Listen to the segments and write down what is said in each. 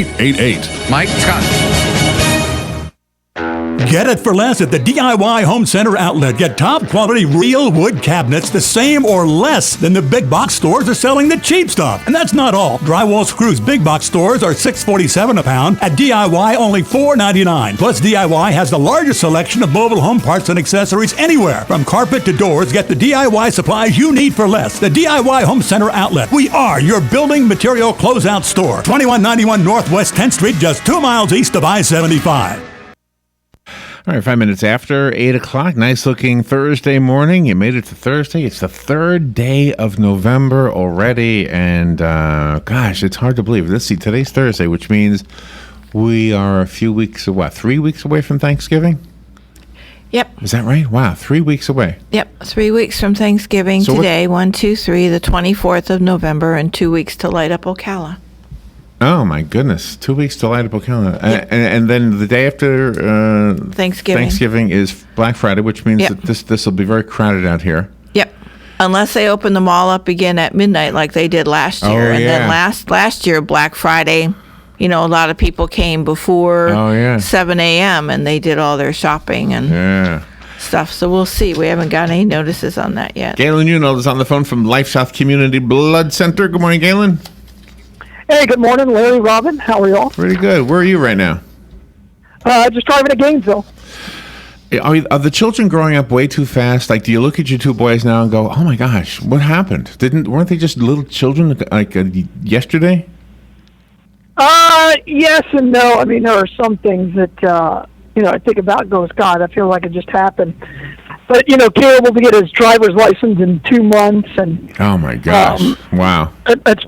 88. Mike Scott. Get it for less at the DIY Home Center outlet. Get top quality real wood cabinets the same or less than the big box stores are selling the cheap stuff. And that's not all. Drywall screws big box stores are $6.47 a pound. At DIY, only $4.99. Plus, DIY has the largest selection of mobile home parts and accessories anywhere. From carpet to doors, get the DIY supplies you need for less. The DIY Home Center outlet. We are your building material closeout store. 2191 Northwest 10th Street, just 2 miles east of I-75. All right, 5 minutes after 8 o'clock. Nice looking Thursday morning. You made it to Thursday. It's the third day of November already. And gosh, it's hard to believe. Let's see, today's Thursday, which means we are a few weeks away, 3 weeks away from Thanksgiving? Yep. Is that right? Wow, 3 weeks away. Yep, 3 weeks from Thanksgiving today. 1, 2, 3, the 24th of November, and 2 weeks to light up Ocala. Oh, my goodness. 2 weeks to light up Ocala. Yep. And then the day after Thanksgiving is Black Friday, which means that this will be very crowded out here. Yep. Unless they open the mall up again at midnight like they did last year. Then last year, Black Friday, a lot of people came before 7 a.m. and they did all their shopping and stuff. So we'll see. We haven't got any notices on that yet. Galen Unold is on the phone from LifeSouth Community Blood Center. Good morning, Galen. Hey, good morning, Larry, Robin. How are y'all? Pretty good. Where are you right now? Just driving to Gainesville. Are the children growing up way too fast? Like, do you look at your two boys now and go, "Oh my gosh, what happened? Weren't they just little children like yesterday?" Yes and no. I mean, there are some things that I think about and goes, God, I feel like it just happened. But Caleb will get his driver's license in 2 months, and oh my gosh, wow, that's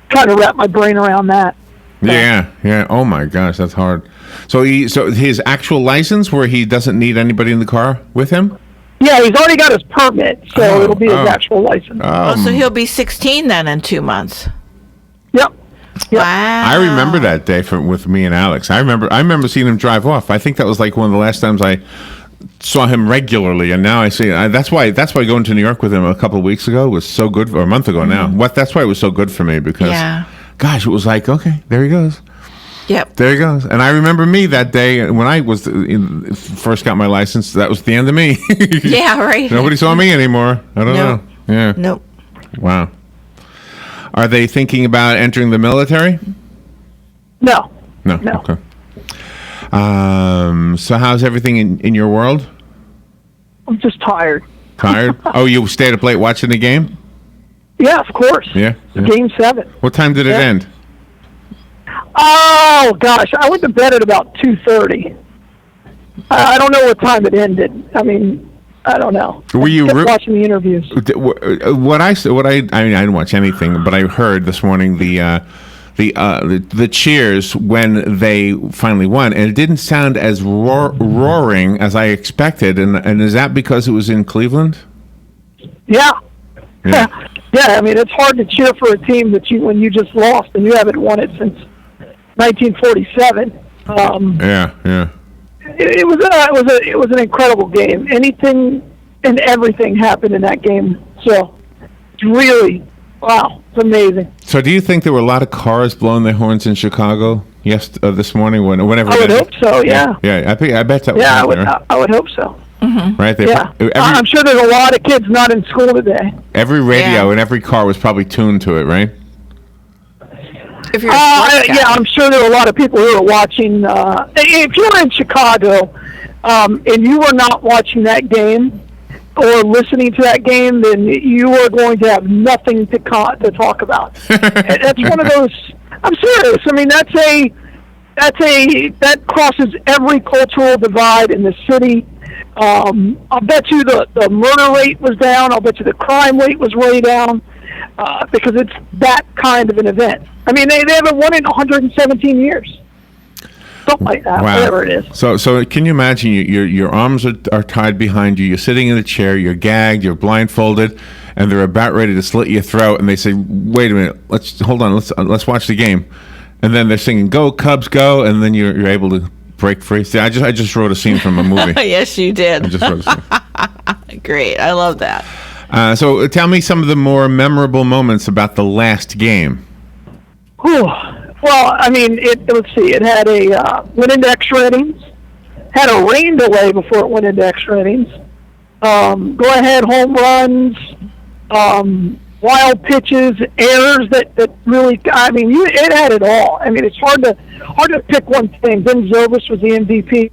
trying to wrap my brain around that. So. Yeah. Oh my gosh, that's hard. So his actual license, where he doesn't need anybody in the car with him? Yeah, he's already got his permit, so it'll be his actual license. So he'll be 16 then in 2 months. Yep. Wow. I remember that day with me and Alex. I remember seeing him drive off. I think that was like one of the last times I saw him regularly, and now I see. That's why going to New York with him a couple of weeks ago was so good, or a month ago now. That's why it was so good for me, because, gosh, it was like, okay, there he goes. Yep. There he goes. And I remember me that day when I first got my license. That was the end of me. Yeah, right. Nobody saw me anymore. I don't know. Yeah. Nope. Wow. Are they thinking about entering the military? No. Okay. So how's everything in your world? I'm just tired. Tired? Oh, you stayed up late watching the game? Yeah, of course. Yeah. Game 7. What time did it end? Oh, gosh. I went to bed at about 2:30. I don't know what time it ended. I mean, I don't know. Were you watching the interviews? I didn't watch anything, but I heard this morning the cheers when they finally won, and it didn't sound as roaring as I expected. And is that because it was in Cleveland? Yeah. I mean, it's hard to cheer for a team when you just lost and you haven't won it since 1947. It was an incredible game. Anything and everything happened in that game. So it's really. Wow, it's amazing. So do you think there were a lot of cars blowing their horns in Chicago this morning? Whenever I would hope so, yeah. Yeah, I bet that was I would hope so. Mm-hmm. Right there. Yeah. I'm sure there's a lot of kids not in school today. Every radio and every car was probably tuned to it, right? If you're I'm sure there were a lot of people who were watching. If you were in Chicago and you were not watching that game, or listening to that game, then you are going to have nothing to talk about. That's one of those. I'm serious. I mean, that crosses every cultural divide in the city. I'll bet you the murder rate was down. I'll bet you the crime rate was way down because it's that kind of an event. I mean, they haven't won it in 117 years. Something like that, whatever it is. So can you imagine your arms are tied behind you, you're sitting in a chair, you're gagged, you're blindfolded, and they're about ready to slit your throat, and they say, wait a minute, let's watch the game. And then they're singing, "Go Cubs, go," and then you're able to break free. See, I just wrote a scene from a movie. Yes, you did. I just wrote a scene. Great, I love that. So tell me some of the more memorable moments about the last game. Well, I mean, let's see. It had a went into extra innings, had a rain delay before it went into extra innings. Go ahead home runs, wild pitches, errors that really. I mean, it had it all. I mean, it's hard to pick one thing. Ben Zovis was the MVP.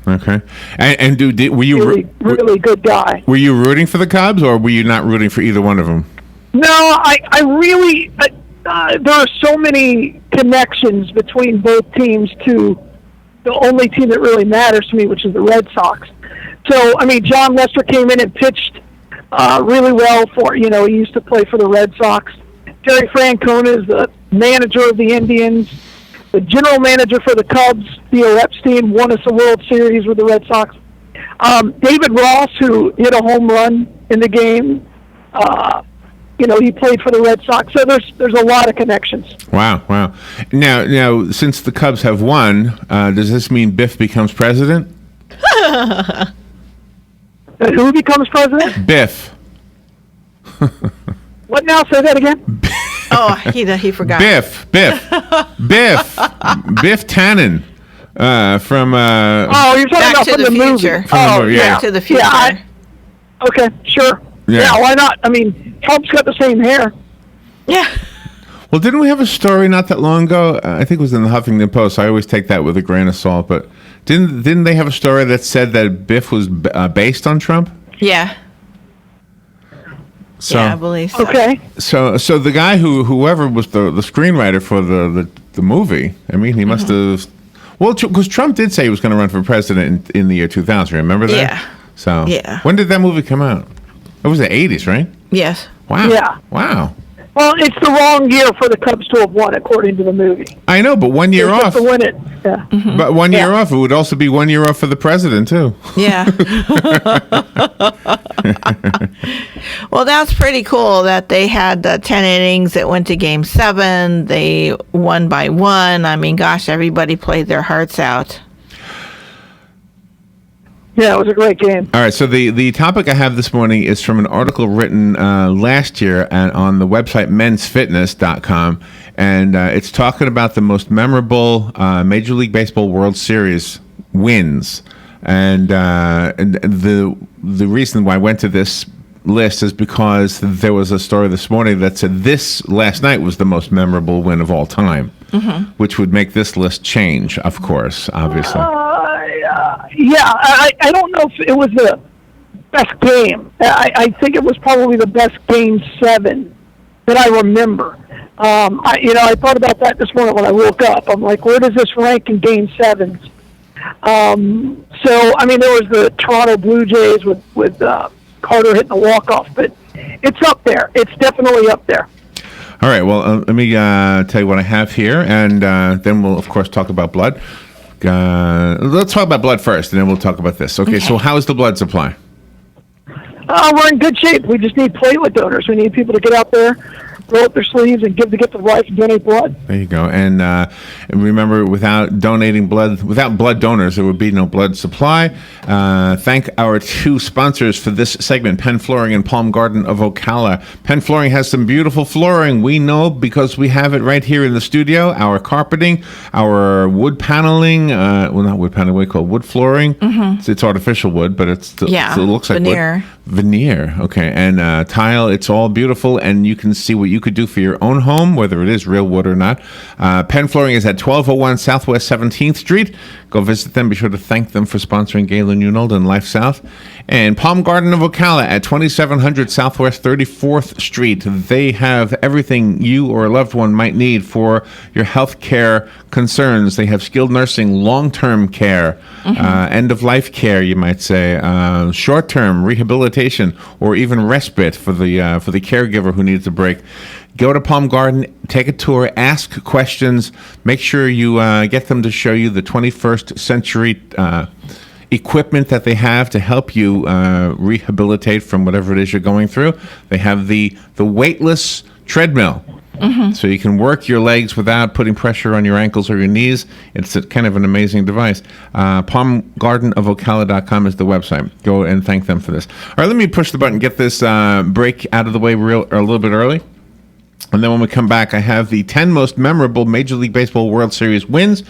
Okay, and were you really good guy? Were you rooting for the Cubs, or were you not rooting for either one of them? No, I really. There are so many connections between both teams to the only team that really matters to me, which is the Red Sox. So, I mean, John Lester came in and pitched really well for, he used to play for the Red Sox. Terry Francona is the manager of the Indians. The general manager for the Cubs, Theo Epstein, won us a World Series with the Red Sox. David Ross, who hit a home run in the game, he played for the Red Sox. So there's a lot of connections. Wow. Now, since the Cubs have won, does this mean Biff becomes president? And who becomes president? Biff. What now? Say that again. Oh, he forgot. Biff Tannen from. You're talking Back about to from the the future. movie. Oh, yeah. Back to the future. Yeah, okay, sure. Yeah, why not? I mean, Trump's got the same hair. Yeah. Well, didn't we have a story not that long ago? I think it was in the Huffington Post. I always take that with a grain of salt, but didn't they have a story that said that Biff was based on Trump? Yeah. So, yeah, I believe so. Okay. So the guy whoever was the screenwriter for the movie, I mean, he must have. Well, because Trump did say he was going to run for president in the year 2000. Remember that? Yeah. So yeah. When did that movie come out? It was the 80s, right? Yes. Wow. Yeah. Wow. Well, it's the wrong year for the Cubs to have won, according to the movie. I know, but 1 year off. To win it. Yeah. Mm-hmm. But 1 year off, it would also be 1 year off for the president too. Yeah. Well, that's pretty cool that they had 10 innings that went to Game 7. They won by 1. I mean, gosh, everybody played their hearts out. Yeah, it was a great game. All right, so the topic I have this morning is from an article written last year on the website mensfitness.com, and it's talking about the most memorable Major League Baseball World Series wins. And the reason why I went to this list is because there was a story this morning that said this last night was the most memorable win of all time, which would make this list change, of course, obviously. I don't know if it was the best game. I think it was probably the best Game 7 that I remember. I thought about that this morning when I woke up. I'm like, where does this rank in Game 7s? So, I mean, there was the Toronto Blue Jays with Carter hitting the walk-off, but it's up there. It's definitely up there. All right, well, let me tell you what I have here, and then we'll, of course, talk about blood. Let's talk about blood first, and then we'll talk about this. Okay. So how is the blood supply? We're in good shape. We just need platelet donors. We need people to get out there, roll up their sleeves, and give the gift of life and donate blood. There you go. And remember, without blood donors, there would be no blood supply. Thank our two sponsors for this segment, Penn Flooring and Palm Garden of Ocala. Penn Flooring has some beautiful flooring. We know because we have it right here in the studio. Our carpeting, our wood paneling, not wood paneling, we call wood flooring. It's artificial wood, but it looks like veneer. Veneer, okay, and tile. It's all beautiful, and you can see what you could do for your own home, whether it is real wood or not. Penn Flooring is at 1201 Southwest 17th Street. Go visit them. Be sure to thank them for sponsoring Galen, Unold, and LifeSouth. And Palm Garden of Ocala at 2700 Southwest 34th Street. They have everything you or a loved one might need for your health care concerns. They have skilled nursing, long-term care, end-of-life care, you might say, short-term rehabilitation, or even respite for the caregiver who needs a break. Go to Palm Garden, take a tour, ask questions, make sure you get them to show you the 21st century equipment that they have to help you rehabilitate from whatever it is you're going through. They have the weightless treadmill. So you can work your legs without putting pressure on your ankles or your knees. It's kind of an amazing device. PalmGardenofOcala.com is the website. Go and thank them for this. All right, let me push the button, get this break out of the way a little bit early. And then when we come back, I have the 10 most memorable Major League Baseball World Series wins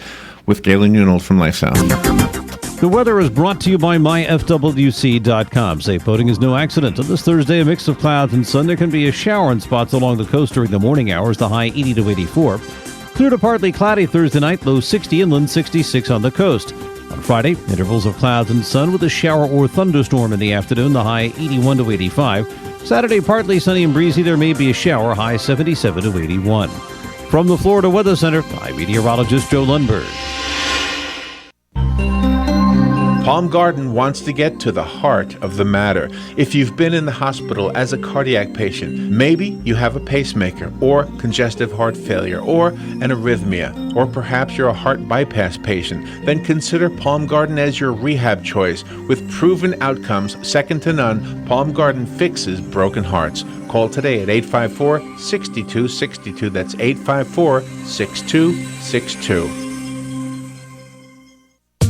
with Galen Unold from LifeSouth. The weather is brought to you by myfwc.com. Safe boating is no accident. On this Thursday, a mix of clouds and sun. There can be a shower in spots along the coast during the morning hours, the high 80 to 84. Clear to partly cloudy Thursday night, low 60 inland, 66 on the coast. On Friday, intervals of clouds and sun with a shower or thunderstorm in the afternoon, the high 81 to 85. Saturday, partly sunny and breezy. There may be a shower, high 77 to 81. From the Florida Weather Center, I'm meteorologist Joe Lundberg. Palm Garden wants to get to the heart of the matter. If you've been in the hospital as a cardiac patient, maybe you have a pacemaker or congestive heart failure or an arrhythmia, or perhaps you're a heart bypass patient, then consider Palm Garden as your rehab choice. With proven outcomes second to none, Palm Garden fixes broken hearts. Call today at 854-6262. That's 854-6262.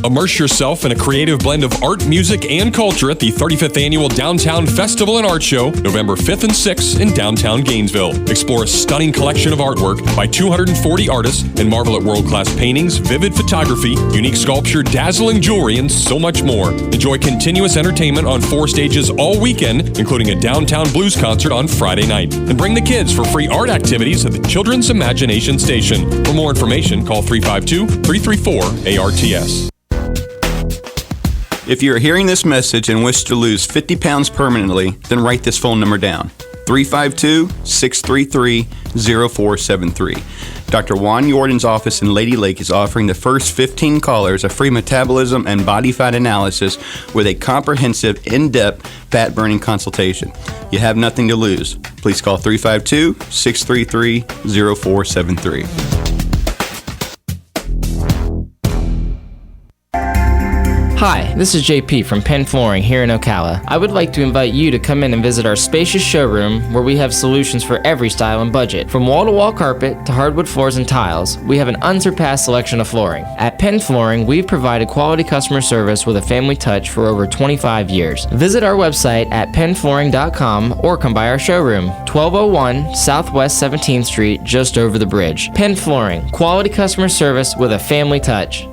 Immerse yourself in a creative blend of art, music, and culture at the 35th Annual Downtown Festival and Art Show, November 5th and 6th in downtown Gainesville. Explore a stunning collection of artwork by 240 artists and marvel at world-class paintings, vivid photography, unique sculpture, dazzling jewelry, and so much more. Enjoy continuous entertainment on 4 stages all weekend, including a downtown blues concert on Friday night. And bring the kids for free art activities at the Children's Imagination Station. For more information, call 352-334-ARTS. If you are hearing this message and wish to lose 50 pounds permanently, then write this phone number down, 352-633-0473. Dr. Juan Jordan's office in Lady Lake is offering the first 15 callers a free metabolism and body fat analysis with a comprehensive, in-depth fat-burning consultation. You have nothing to lose. Please call 352-633-0473. Hi, this is JP from Penn Flooring here in Ocala. I would like to invite you to come in and visit our spacious showroom where we have solutions for every style and budget. From wall-to-wall carpet to hardwood floors and tiles, we have an unsurpassed selection of flooring. At Penn Flooring, we've provided quality customer service with a family touch for over 25 years. Visit our website at pennflooring.com or come by our showroom, 1201 Southwest 17th Street, just over the bridge. Penn Flooring, quality customer service with a family touch.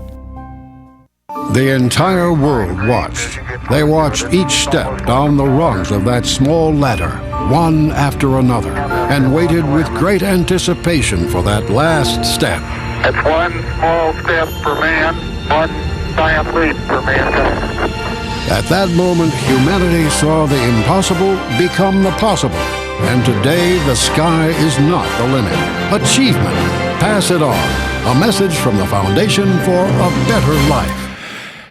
The entire world watched. They watched each step down the rungs of that small ladder, one after another, and waited with great anticipation for that last step. It's one small step for man, one giant leap for mankind. At that moment, humanity saw the impossible become the possible. And today, the sky is not the limit. Achievement. Pass it on. A message from the Foundation for a Better Life.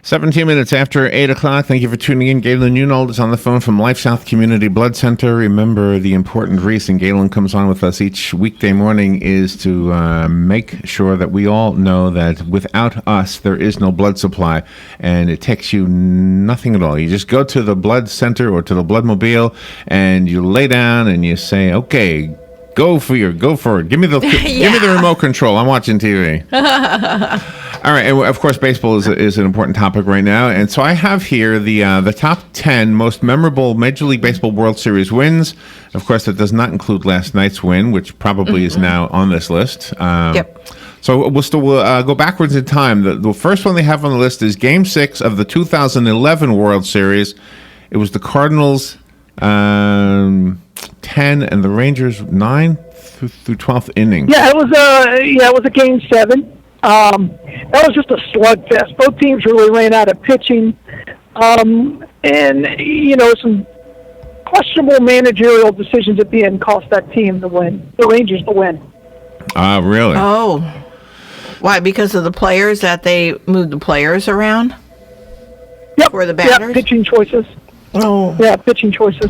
17 minutes after 8 o'clock. Thank you for tuning in. Galen Unold is on the phone from LifeSouth Community Blood Center. Remember, the important reason Galen comes on with us each weekday morning is to make sure that we all know that without us, there is no blood supply, and it takes you nothing at all. You just go to the blood center or to the blood mobile, and you lay down and you say, okay, go for it. Give me the give me the remote control. I'm watching TV. All right, and of course, baseball is an important topic right now, and so I have here the top 10 most memorable Major League Baseball World Series wins. Of course, that does not include last night's win, which probably is now on this list. Yep. So we'll go backwards in time. The first one they have on the list is Game 6 of the 2011 World Series. It was the Cardinals 10 and the Rangers 9 through 12th inning. Yeah, it was a Game 7. That was just a slugfest. Both teams really ran out of pitching, and some questionable managerial decisions at the end cost that team the Rangers the win. Really? Oh, why? Because of the players that they moved the players around? Yep. For the batters? Yep, pitching choices. Oh. Yeah, pitching choices.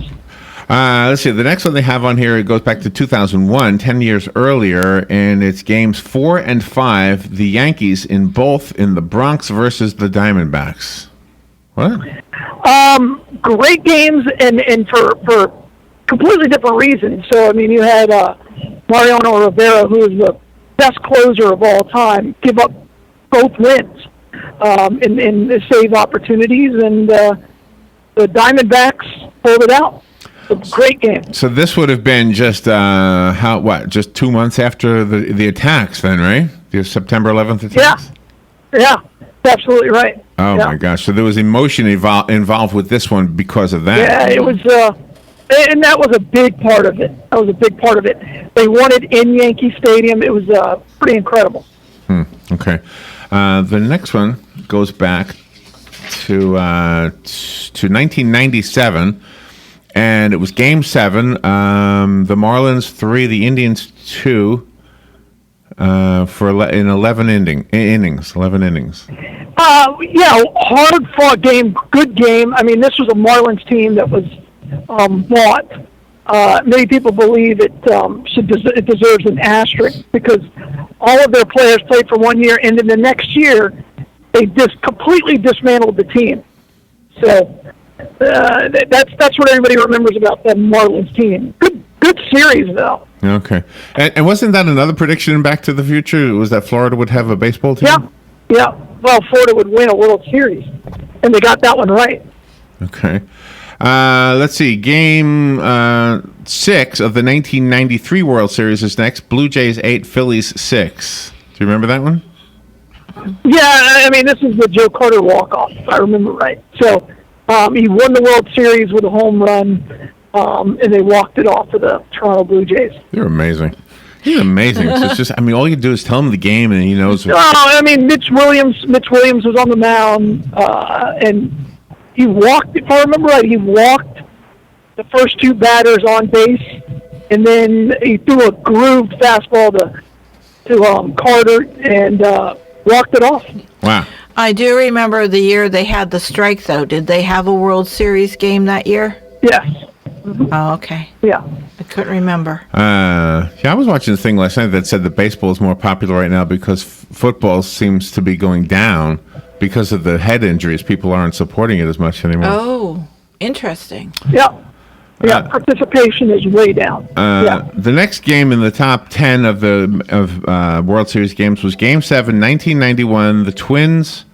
Let's see. The next one they have on here, it goes back to 2001, 10 years earlier, and it's games 4 and 5, the Yankees in the Bronx versus the Diamondbacks. What? Great games, and for completely different reasons. So, I mean, you had Mariano Rivera, who is the best closer of all time, give up both wins in save opportunities, and the Diamondbacks pulled it out. A great game. So this would have been just just 2 months after the attacks, then, right? The September 11th attacks. Yeah, absolutely right. Oh my gosh! So there was emotion involved with this one because of that. Yeah, it was, and that was a big part of it. They won it in Yankee Stadium. It was pretty incredible. Okay. The next one goes back to 1997, and it was Game 7. The Marlins 3, the Indians 2. In 11 innings. Hard fought game, good game. I mean, this was a Marlins team that was bought. Many people believe it deserves an asterisk because all of their players played for 1 year, and then the next year they just completely dismantled the team. So that's what everybody remembers about that Marlins team. Good series though. Okay, and wasn't that another prediction in Back to the Future? Was that Florida would have a baseball team? Yeah. Well, Florida would win a World Series, and they got that one right. Okay. Let's see. Game 6 of the 1993 World Series is next. Blue Jays 8, Phillies 6. Do you remember that one? Yeah, I mean, this is the Joe Carter walk-off, if I remember right. So he won the World Series with a home run, and they walked it off of the Toronto Blue Jays. You're amazing. He's amazing. It's just, I mean, all you do is tell him the game, and he knows. I mean, Mitch Williams was on the mound, and he walked. If I remember right, he walked the first 2 batters on base, and then he threw a grooved fastball to Carter and walked it off. Wow. I do remember the year they had the strike, though. Did they have a World Series game that year? Yes. Oh, okay. Yeah. I couldn't remember. I was watching a thing last night that said that baseball is more popular right now because football seems to be going down because of the head injuries. People aren't supporting it as much anymore. Oh, interesting. Yeah. Participation is way down. The next game in the top 10 of World Series games was Game 7, 1991. The Twins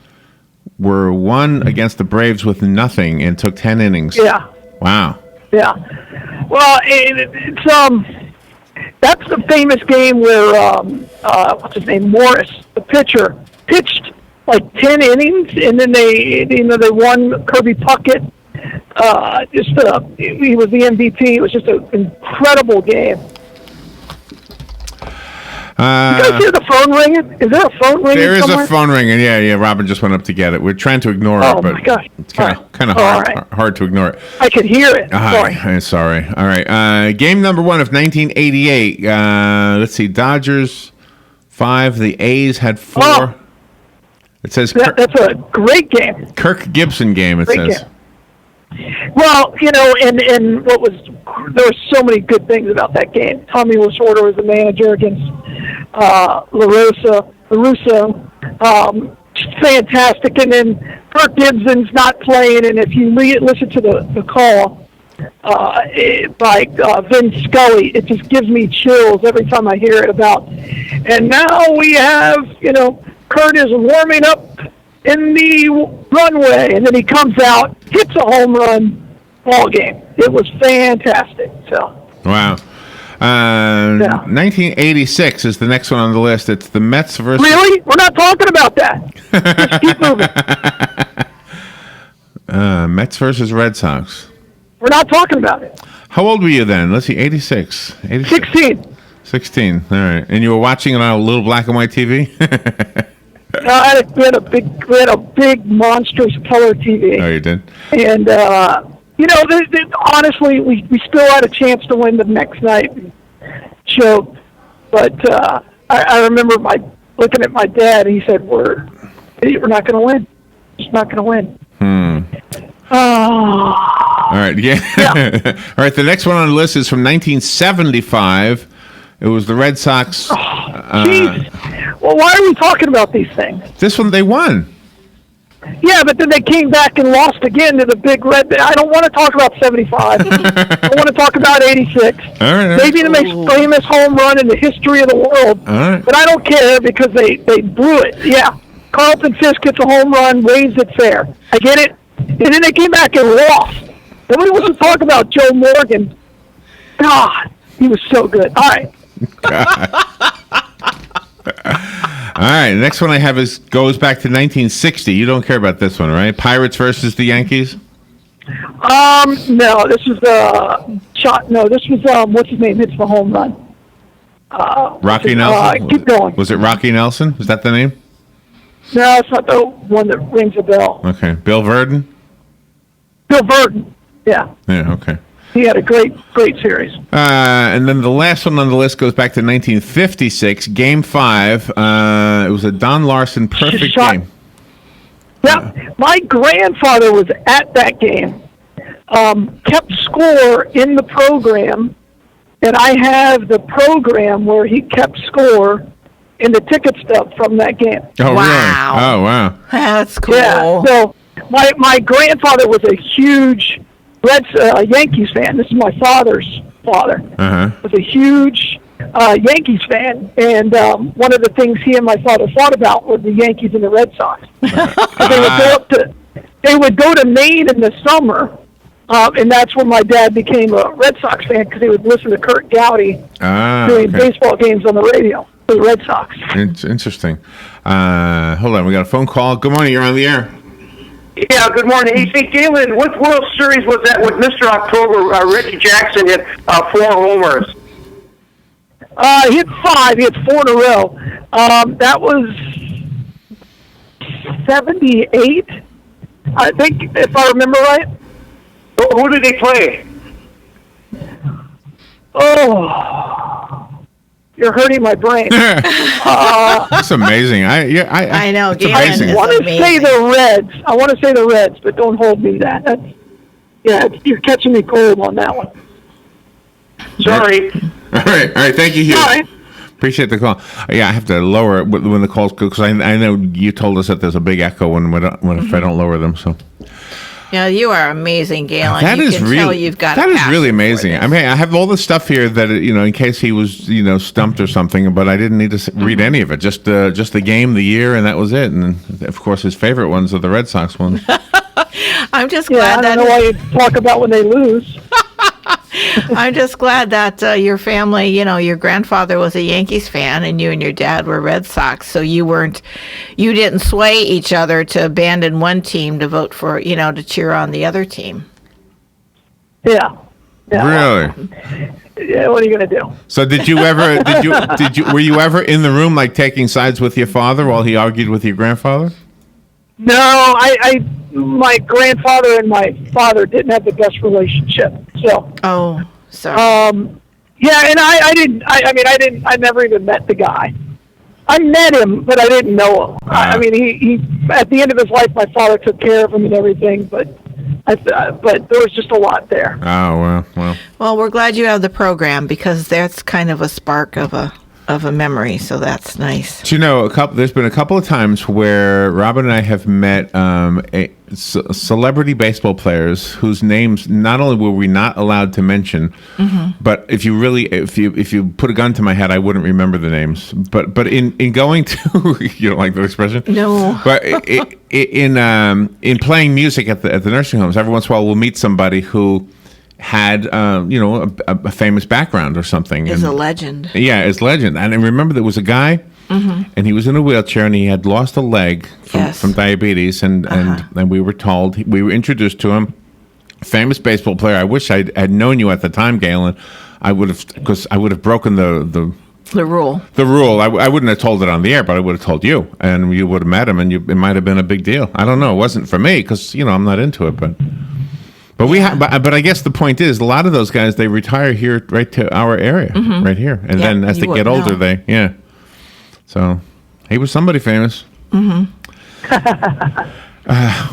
were won against the Braves with nothing and took 10 innings. Yeah. Wow. Yeah. Well, that's the famous game where what's his name, Morris, the pitcher, pitched like 10 innings, and then they won. Kirby Puckett. He was the MVP. It was just an incredible game. You guys hear the phone ringing? Is there a phone ringing? There is somewhere? a phone ringing. Yeah. Robin just went up to get it. We're trying to ignore it, but it's kind of hard to ignore it. I could hear it. Sorry. All right. Game number 1 of 1988. Let's see. Dodgers 5. The A's had 4. Oh. It says that's a great game. Kirk Gibson game. It says. Game. Well, and there were so many good things about that game. Tommy Lasorda was the manager against LaRusso. Fantastic. And then Kirk Gibson's not playing, and if you listen to the call by Vin Scully, it just gives me chills every time I hear it about. And now we have, Kurt is warming up in the runway, and then he comes out, hits a home run, ball game. It was fantastic. So. Wow. 1986 is the next one on the list. It's the Mets versus. Really? We're not talking about that. Just keep moving. Mets versus Red Sox. We're not talking about it. How old were you then? Let's see, 86. 16. 16. All right. And you were watching it on a little black and white TV? We had a big monstrous color TV. Oh, you did? And honestly, we still had a chance to win the next night. Choked, but I remember looking at my dad. And he said, "We're not going to win. Just not going to win." All right. Yeah. All right. The next one on the list is from 1975. It was the Red Sox. Jeez. Well, why are we talking about these things? This one they won. Yeah, but then they came back and lost again to the Big Red. I don't want to talk about 75. I want to talk about 86. All right. Maybe the most famous home run in the history of the world. All right. But I don't care because they blew it. Yeah. Carlton Fisk gets a home run, waves it fair. I get it. And then they came back and lost. Nobody wants to talk about Joe Morgan. God, he was so good. All right. All right, the next one I have goes back to 1960. You don't care about this one, right? Pirates versus the Yankees? No, this was this was what's his name? Hits the home run. Rocky Nelson? Keep going. Was it Rocky Nelson? Was that the name? No, it's not the one that rings a bell. Okay. Bill Verdon? Bill Verdon. Yeah. Yeah, okay. He had a great series. And then the last one on the list goes back to 1956, Game 5. It was a Don Larson perfect game. Yeah, my grandfather was at that game, kept score in the program, and I have the program where he kept score in the ticket stub from that game. Oh, Wow. Really? Oh, wow. That's cool. Yeah, so my grandfather was a huge Yankees fan. This is my father's father. Was a huge Yankees fan, and one of the things he and my father fought about were the Yankees and the Red Sox. They would go to Maine in the summer, and that's when my dad became a Red Sox fan because he would listen to Kurt Gowdy doing baseball games on the radio for the Red Sox. It's interesting. Hold on, we got a phone call. Good morning, you're on the air. Yeah, good morning. Hey, Galen, what World Series was that with Mr. October? Reggie Jackson hit 4 homers. He hit 5. He hit 4 in a row. That was 78, I think, if I remember right. Who did he play? Oh, you're hurting my brain. That's amazing. I know. I want to say the Reds. I want to say the Reds, but don't hold me to that. You're catching me cold on that one. Sorry. All right. Thank you, Hugh. All right. Appreciate the call. Yeah, I have to lower it when the calls go because I know you told us that there's a big echo if I don't lower them. So. Yeah, you are amazing, Galen. That you is can really tell you've got that a is passion really for amazing. this. I mean, I have all the stuff here that in case he was stumped or something, but I didn't need to read any of it. Just the game, the year, and that was it. And of course, his favorite ones are the Red Sox ones. I'm just glad I don't know why you talk about when they lose. I'm just glad that your family, your grandfather was a Yankees fan and you and your dad were Red Sox. So you didn't sway each other to abandon one team to vote for, to cheer on the other team. Yeah. Really? Yeah, what are you going to do? So were you ever in the room like taking sides with your father while he argued with your grandfather? No, my grandfather and my father didn't have the best relationship. So. Oh, sorry. Yeah, and I never even met the guy. I met him, but I didn't know him. I mean, he at the end of his life, my father took care of him and everything, but there was just a lot there. Oh, well. Well, we're glad you have the program because that's kind of a spark of a memory, so that's nice. So, there's been a couple of times where Robin and I have met celebrity baseball players whose names not only were we not allowed to mention, but if you put a gun to my head, I wouldn't remember the names. But in going to you don't like that expression? No. But in playing music at the nursing homes, every once in a while we'll meet somebody who had a famous background or something. Is a legend. Yeah, is legend. And I remember there was a guy, and he was in a wheelchair, and he had lost a leg from diabetes, and we were introduced to him, famous baseball player. I wish I had known you at the time, Galen. I would have broken the rule. The rule. I wouldn't have told it on the air, but I would have told you, and you would have met him, and it might have been a big deal. I don't know. It wasn't for me because I'm not into it, but. But I guess the point is, a lot of those guys, they retire here right to our area, right here. And then as they get older, So he was somebody famous. Well,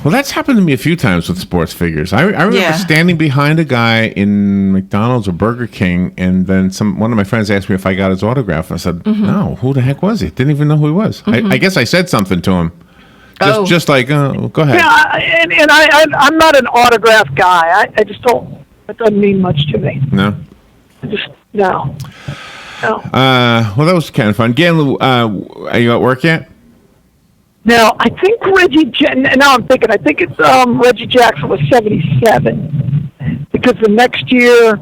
that's happened to me a few times with sports figures. I remember standing behind a guy in McDonald's or Burger King, and then one of my friends asked me if I got his autograph. I said, no, who the heck was he? Didn't even know who he was. I guess I said something to him. Just like, go ahead. Yeah, and I'm not an autograph guy. I just don't. It doesn't mean much to me. No. No. Well, that was kind of fun. Galen, are you at work yet? No, I think Reggie. Now I'm thinking. I think it's Reggie Jackson was 77, because the next year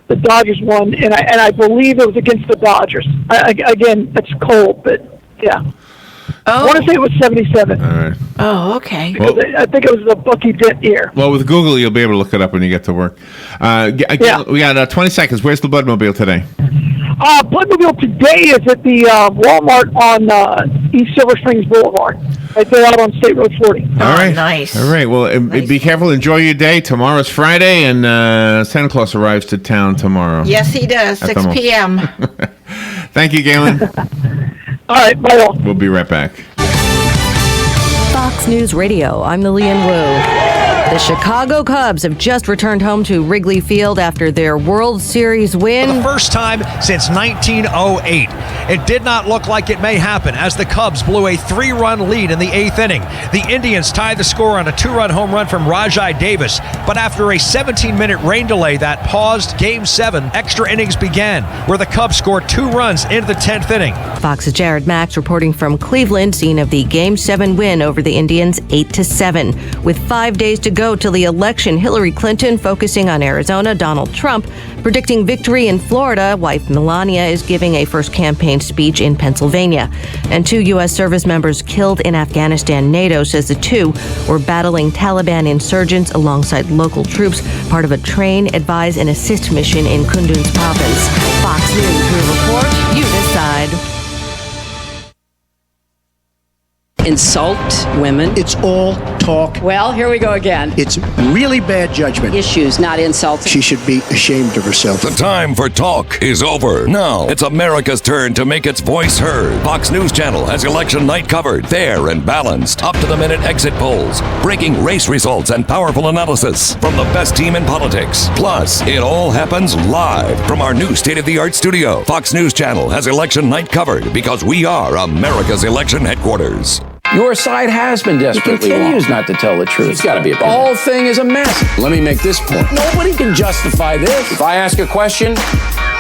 the Dodgers won, and I believe it was against the Dodgers. Again, that's cold, but yeah. I want to say it was 77. All right. Oh, okay. Well, I think it was the Bucky Dent year. Well, with Google, you'll be able to look it up when you get to work. We got 20 seconds. Where's the Bloodmobile today? Bloodmobile today is at the Walmart on East Silver Springs Boulevard. Right there out on State Road 40. All right. Nice. All right. Well, be careful. Enjoy your day. Tomorrow's Friday, and Santa Claus arrives to town tomorrow. Yes, he does. 6 p.m. Thank you, Galen. All right. Bye all. We'll be right back. Fox News Radio, I'm Lillian Wu. The Chicago Cubs have just returned home to Wrigley Field after their World Series win. For the first time since 1908. It did not look like it may happen as the Cubs blew a 3-run lead in the 8th inning. The Indians tied the score on a 2-run home run from Rajai Davis, but after a 17-minute rain delay that paused Game 7, extra innings began, where the Cubs scored 2 runs into the 10th inning. Fox's Jared Max reporting from Cleveland, scene of the Game 7 win over the Indians 8-7. With 5 days to go till the election, Hillary Clinton focusing on Arizona, Donald Trump predicting victory in Florida. Wife Melania is giving a first campaign speech in Pennsylvania. And 2 U.S. service members killed in Afghanistan. NATO says the 2 were battling Taliban insurgents alongside local troops, part of a train, advise, and assist mission in Kunduz province. Fox News will report. You decide. Insult women. It's all talk. Well, here we go again. It's really bad judgment. Issues, not insults. She should be ashamed of herself. The time for talk is over. Now it's America's turn to make its voice heard. Fox News Channel has election night covered, fair and balanced, up-to-the-minute exit polls, breaking race results, and powerful analysis from the best team in politics. Plus, it all happens live from our new state-of-the-art studio. Fox News Channel has election night covered because we are America's election headquarters. Your side has been desperately He continues wrong. not to tell the truth. He's got to be a The whole thing is a mess. Let me make this point. Nobody can justify this. If I ask a question,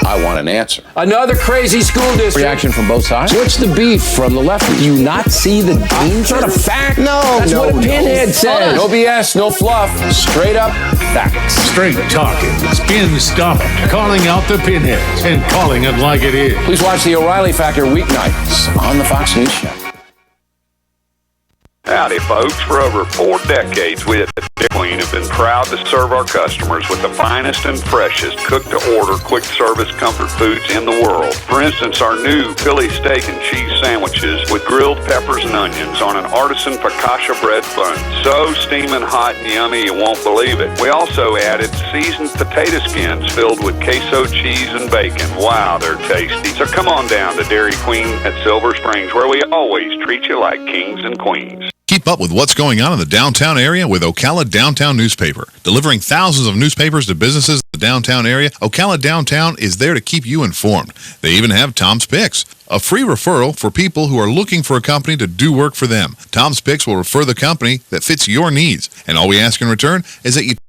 I want an answer. Another crazy school district. Reaction from both sides. What's the beef from the left? Do you not see the danger? It's not a fact. That's what a pinhead says. No BS, no fluff. Straight up facts. Straight talking, skin stomping, calling out the pinheads and calling it like it is. Please watch the O'Reilly Factor weeknights on the Fox News Show. Howdy, folks. For over 4 decades, we at the Dairy Queen have been proud to serve our customers with the finest and freshest cook-to-order quick-service comfort foods in the world. For instance, our new Philly steak and cheese sandwiches with grilled peppers and onions on an artisan focaccia bread bun. So steaming hot and yummy you won't believe it. We also added seasoned potato skins filled with queso cheese and bacon. Wow, they're tasty. So come on down to Dairy Queen at Silver Springs, where we always treat you like kings and queens. Keep up with what's going on in the downtown area with Ocala Downtown Newspaper. Delivering thousands of newspapers to businesses in the downtown area, Ocala Downtown is there to keep you informed. They even have Tom's Picks, a free referral for people who are looking for a company to do work for them. Tom's Picks will refer the company that fits your needs, and all we ask in return is that you